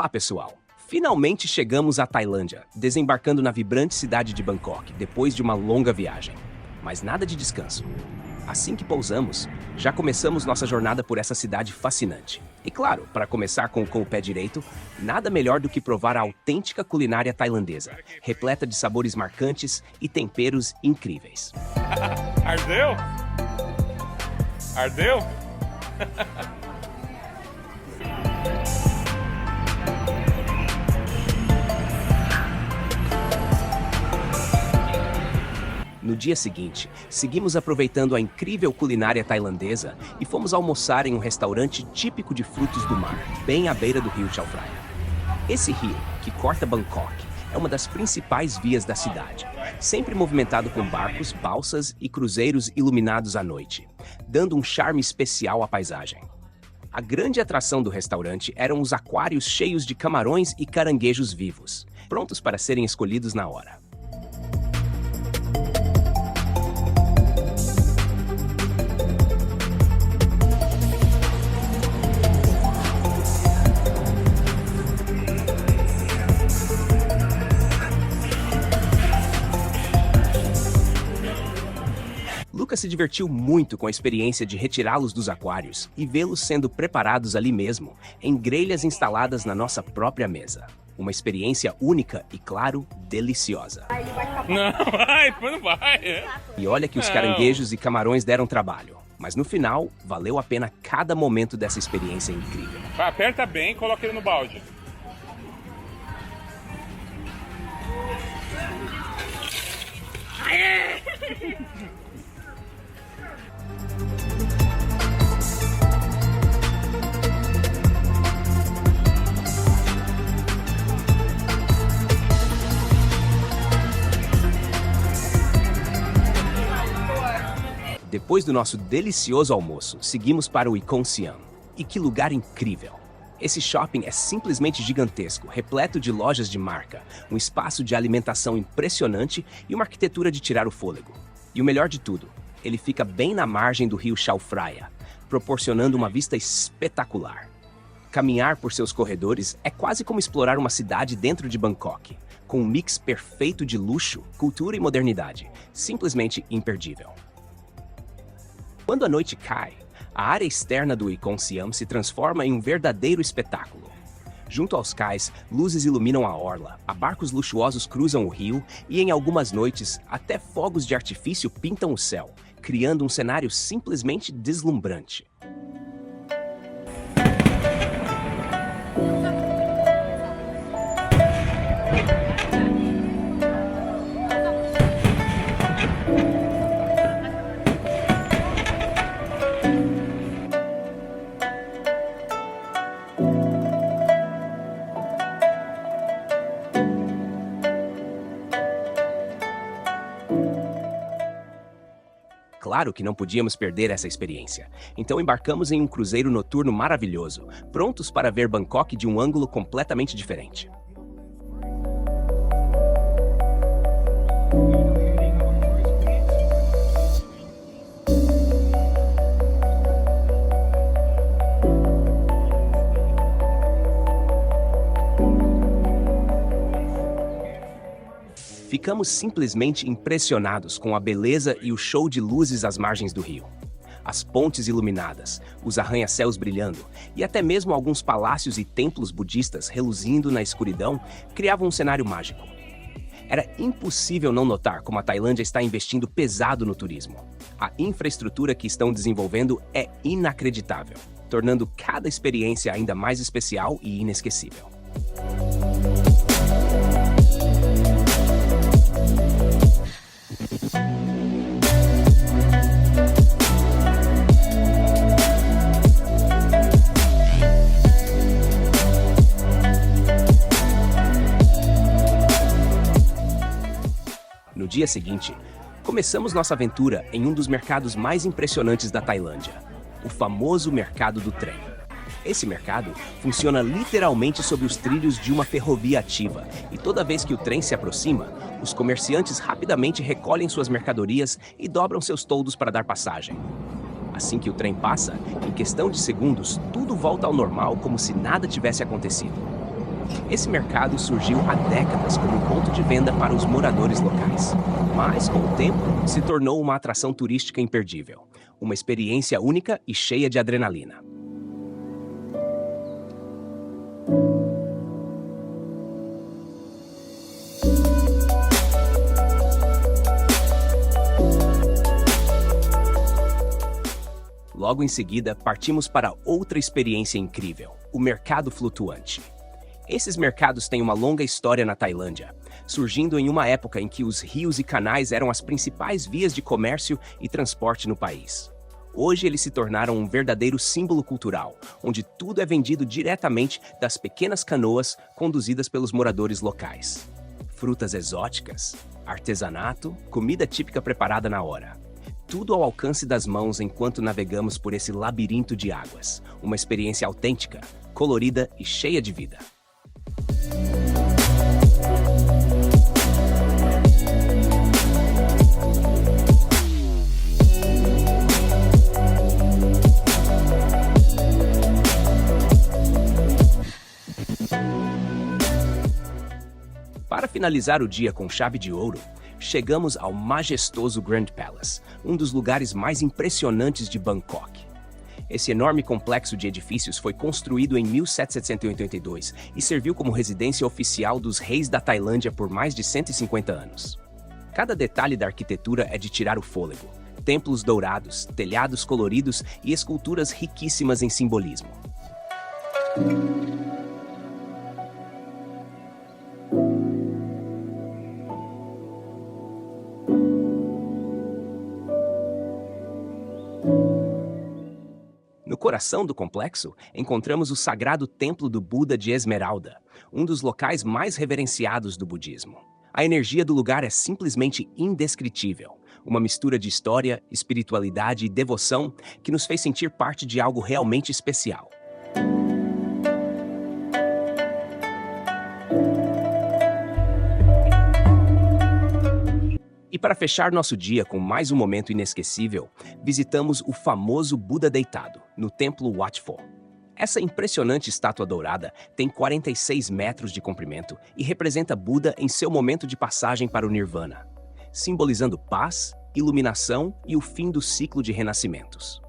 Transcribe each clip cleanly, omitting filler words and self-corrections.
Olá, pessoal! Finalmente chegamos à Tailândia, desembarcando na vibrante cidade de Bangkok, depois de uma longa viagem. Mas nada de descanso. Assim que pousamos, já começamos nossa jornada por essa cidade fascinante. E claro, para começar com o pé direito, nada melhor do que provar a autêntica culinária tailandesa, repleta de sabores marcantes e temperos incríveis. Ardeu? Ardeu? No dia seguinte, seguimos aproveitando a incrível culinária tailandesa e fomos almoçar em um restaurante típico de frutos do mar, bem à beira do rio Chao Phraya. Esse rio, que corta Bangkok, é uma das principais vias da cidade, sempre movimentado com barcos, balsas e cruzeiros iluminados à noite, dando um charme especial à paisagem. A grande atração do restaurante eram os aquários cheios de camarões e caranguejos vivos, prontos para serem escolhidos na hora. Lucas se divertiu muito com a experiência de retirá-los dos aquários e vê-los sendo preparados ali mesmo, em grelhas instaladas na nossa própria mesa. Uma experiência única e, claro, deliciosa. Não vai, não vai. E olha que os caranguejos e camarões deram trabalho, mas no final, valeu a pena cada momento dessa experiência incrível. Aperta bem e coloca ele no balde. Depois do nosso delicioso almoço, seguimos para o Icon Siam. E que lugar incrível! Esse shopping é simplesmente gigantesco, repleto de lojas de marca, um espaço de alimentação impressionante e uma arquitetura de tirar o fôlego. E o melhor de tudo, ele fica bem na margem do rio Chao Phraya, proporcionando uma vista espetacular. Caminhar por seus corredores é quase como explorar uma cidade dentro de Bangkok, com um mix perfeito de luxo, cultura e modernidade, simplesmente imperdível. Quando a noite cai, a área externa do Icon Siam se transforma em um verdadeiro espetáculo. Junto aos cais, luzes iluminam a orla, barcos luxuosos cruzam o rio e, em algumas noites, até fogos de artifício pintam o céu, criando um cenário simplesmente deslumbrante. Claro que não podíamos perder essa experiência, então embarcamos em um cruzeiro noturno maravilhoso, prontos para ver Bangkok de um ângulo completamente diferente. Ficamos simplesmente impressionados com a beleza e o show de luzes às margens do rio. As pontes iluminadas, os arranha-céus brilhando e até mesmo alguns palácios e templos budistas reluzindo na escuridão criavam um cenário mágico. Era impossível não notar como a Tailândia está investindo pesado no turismo. A infraestrutura que estão desenvolvendo é inacreditável, tornando cada experiência ainda mais especial e inesquecível. No dia seguinte, começamos nossa aventura em um dos mercados mais impressionantes da Tailândia, o famoso Mercado do Trem. Esse mercado funciona literalmente sob os trilhos de uma ferrovia ativa, e toda vez que o trem se aproxima, os comerciantes rapidamente recolhem suas mercadorias e dobram seus toldos para dar passagem. Assim que o trem passa, em questão de segundos, tudo volta ao normal como se nada tivesse acontecido. Esse mercado surgiu há décadas como um ponto de venda para os moradores locais. Mas, com o tempo, se tornou uma atração turística imperdível. Uma experiência única e cheia de adrenalina. Logo em seguida, partimos para outra experiência incrível, o mercado flutuante. Esses mercados têm uma longa história na Tailândia, surgindo em uma época em que os rios e canais eram as principais vias de comércio e transporte no país. Hoje eles se tornaram um verdadeiro símbolo cultural, onde tudo é vendido diretamente das pequenas canoas conduzidas pelos moradores locais. Frutas exóticas, artesanato, comida típica preparada na hora. Tudo ao alcance das mãos enquanto navegamos por esse labirinto de águas. Uma experiência autêntica, colorida e cheia de vida. Para finalizar o dia com chave de ouro, chegamos ao majestoso Grand Palace, um dos lugares mais impressionantes de Bangkok. Esse enorme complexo de edifícios foi construído em 1782 e serviu como residência oficial dos reis da Tailândia por mais de 150 anos. Cada detalhe da arquitetura é de tirar o fôlego. Templos dourados, telhados coloridos e esculturas riquíssimas em simbolismo. No coração do complexo, encontramos o sagrado Templo do Buda de Esmeralda, um dos locais mais reverenciados do budismo. A energia do lugar é simplesmente indescritível, uma mistura de história, espiritualidade e devoção que nos fez sentir parte de algo realmente especial. E para fechar nosso dia com mais um momento inesquecível, visitamos o famoso Buda deitado, no Templo Wat Pho. Essa impressionante estátua dourada tem 46 metros de comprimento e representa Buda em seu momento de passagem para o Nirvana, simbolizando paz, iluminação e o fim do ciclo de renascimentos.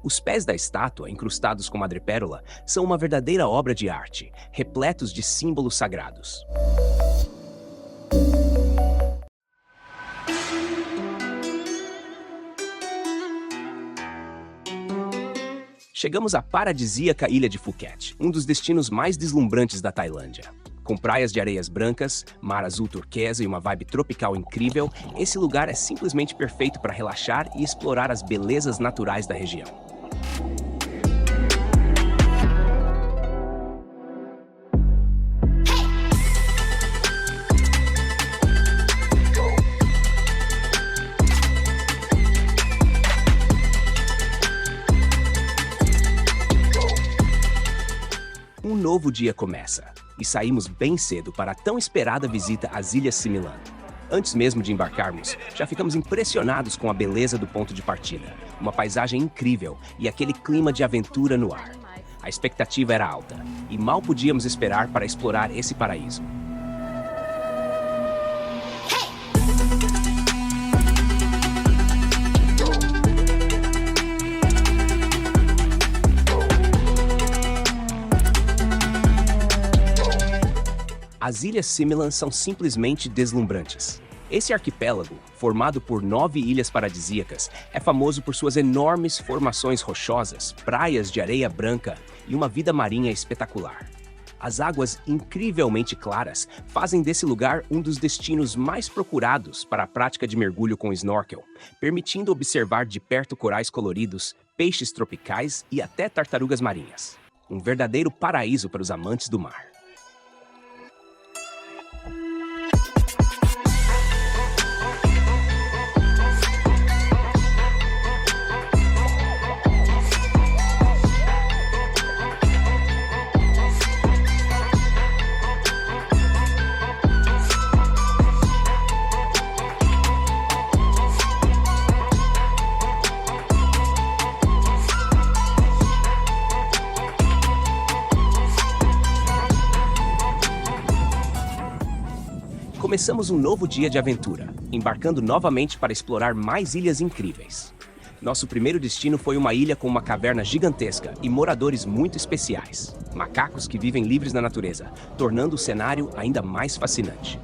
Os pés da estátua, incrustados com madrepérola, são uma verdadeira obra de arte, repletos de símbolos sagrados. Chegamos à paradisíaca ilha de Phuket, um dos destinos mais deslumbrantes da Tailândia. Com praias de areias brancas, mar azul turquesa e uma vibe tropical incrível, esse lugar é simplesmente perfeito para relaxar e explorar as belezas naturais da região. Um novo dia começa, e saímos bem cedo para a tão esperada visita às Ilhas Similan. Antes mesmo de embarcarmos, já ficamos impressionados com a beleza do ponto de partida, uma paisagem incrível e aquele clima de aventura no ar. A expectativa era alta, e mal podíamos esperar para explorar esse paraíso. As Ilhas Similan são simplesmente deslumbrantes. Esse arquipélago, formado por 9 ilhas paradisíacas, é famoso por suas enormes formações rochosas, praias de areia branca e uma vida marinha espetacular. As águas incrivelmente claras fazem desse lugar um dos destinos mais procurados para a prática de mergulho com snorkel, permitindo observar de perto corais coloridos, peixes tropicais e até tartarugas marinhas. Um verdadeiro paraíso para os amantes do mar. Começamos um novo dia de aventura, embarcando novamente para explorar mais ilhas incríveis. Nosso primeiro destino foi uma ilha com uma caverna gigantesca e moradores muito especiais. Macacos que vivem livres na natureza, tornando o cenário ainda mais fascinante.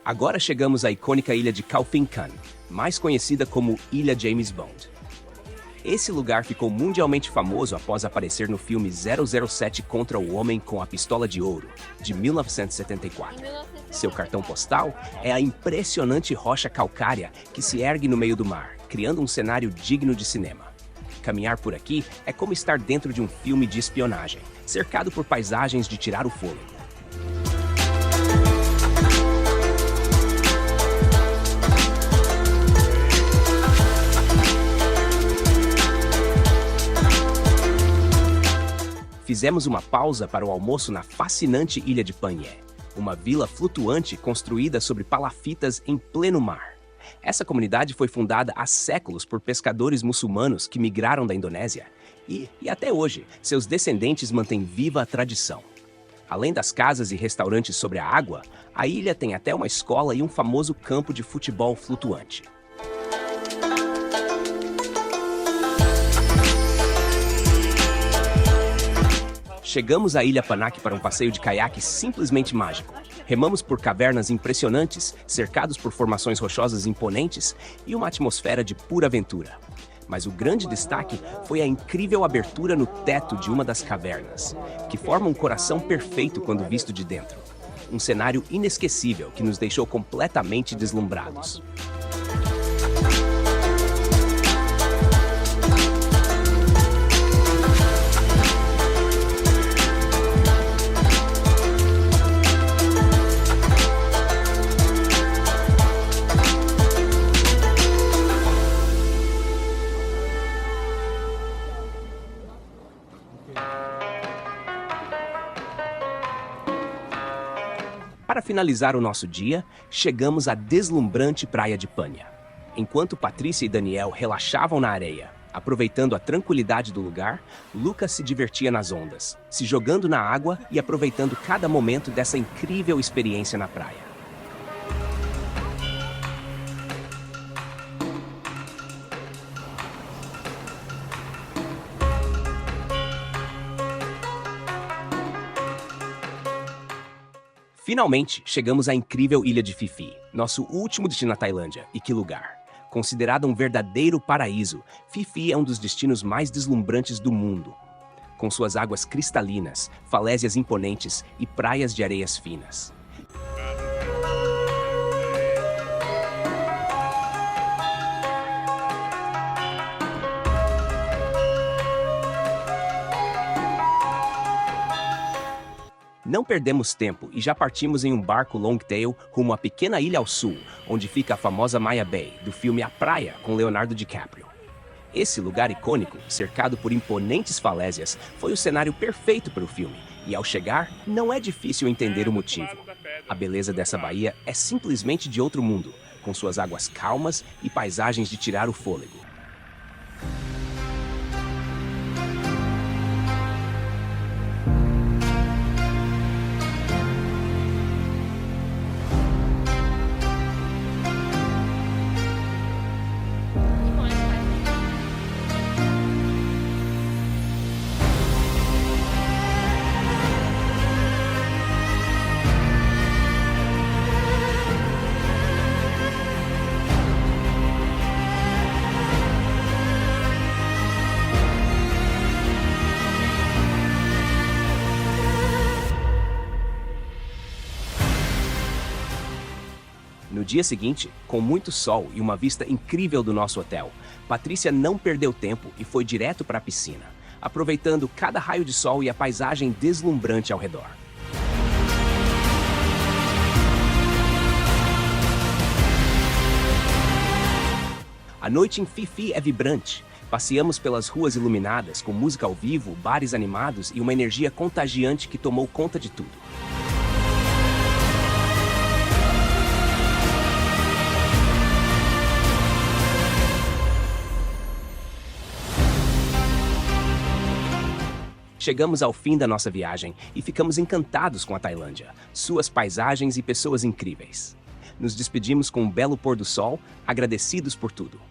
Agora chegamos à icônica ilha de Calfincan, mais conhecida como Ilha James Bond. Esse lugar ficou mundialmente famoso após aparecer no filme 007 Contra o Homem com a Pistola de Ouro, de 1974. Seu cartão postal é a impressionante rocha calcária que se ergue no meio do mar, criando um cenário digno de cinema. Caminhar por aqui é como estar dentro de um filme de espionagem, cercado por paisagens de tirar o fôlego. Fizemos uma pausa para o almoço na fascinante Ilha de Panhé, uma vila flutuante construída sobre palafitas em pleno mar. Essa comunidade foi fundada há séculos por pescadores muçulmanos que migraram da Indonésia e até hoje, seus descendentes mantêm viva a tradição. Além das casas e restaurantes sobre a água, a ilha tem até uma escola e um famoso campo de futebol flutuante. Chegamos à Ilha Panaque para um passeio de caiaque simplesmente mágico. Remamos por cavernas impressionantes, cercados por formações rochosas imponentes e uma atmosfera de pura aventura. Mas o grande destaque foi a incrível abertura no teto de uma das cavernas, que forma um coração perfeito quando visto de dentro. Um cenário inesquecível que nos deixou completamente deslumbrados. Para finalizar o nosso dia, chegamos à deslumbrante praia de Pânia. Enquanto Patrícia e Daniel relaxavam na areia, aproveitando a tranquilidade do lugar, Lucas se divertia nas ondas, se jogando na água e aproveitando cada momento dessa incrível experiência na praia. Finalmente, chegamos à incrível ilha de Phi Phi, nosso último destino na Tailândia. E que lugar! Considerado um verdadeiro paraíso, Phi Phi é um dos destinos mais deslumbrantes do mundo. Com suas águas cristalinas, falésias imponentes e praias de areias finas. Não perdemos tempo e já partimos em um barco longtail rumo à pequena ilha ao sul, onde fica a famosa Maya Bay, do filme A Praia, com Leonardo DiCaprio. Esse lugar icônico, cercado por imponentes falésias, foi o cenário perfeito para o filme, e ao chegar, não é difícil entender o motivo. A beleza dessa baía é simplesmente de outro mundo, com suas águas calmas e paisagens de tirar o fôlego. No dia seguinte, com muito sol e uma vista incrível do nosso hotel, Patrícia não perdeu tempo e foi direto para a piscina, aproveitando cada raio de sol e a paisagem deslumbrante ao redor. A noite em Phi Phi é vibrante. Passeamos pelas ruas iluminadas, com música ao vivo, bares animados e uma energia contagiante que tomou conta de tudo. Chegamos ao fim da nossa viagem e ficamos encantados com a Tailândia, suas paisagens e pessoas incríveis. Nos despedimos com um belo pôr do sol, agradecidos por tudo.